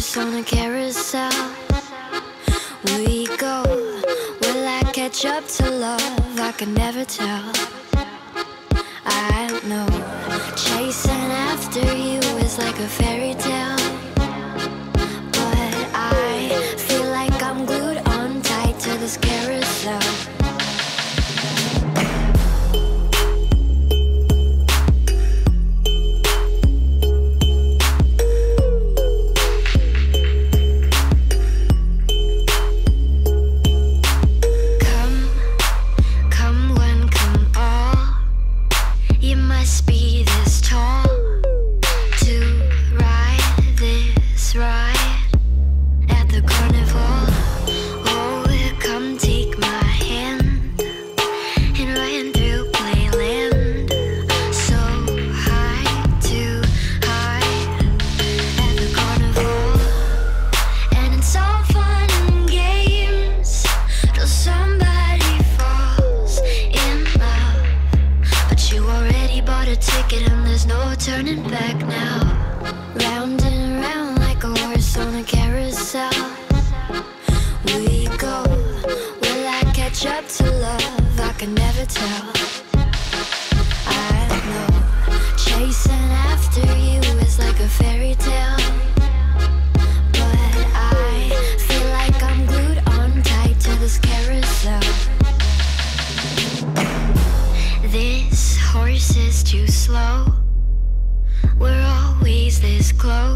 horse on a carousel. We go, will I catch up to love? I can never tell. I know, chasing after you is like a fairy tale, but I feel like I'm glued on tight to this carousel. Must be this tall to ride this ride at the carnival. Oh, come take my hand and run through playland. So high to high at the carnival, and it's all fun and games till somebody falls in love, but you already bought a ticket and there's no turning back now. Round and round like a horse on a carousel. We go, will I catch up to love? I can never tell. I know, chasing after you is like a fairy tale, but I feel like I'm glued on tight to this carousel. This horse is too slow. We're always this close.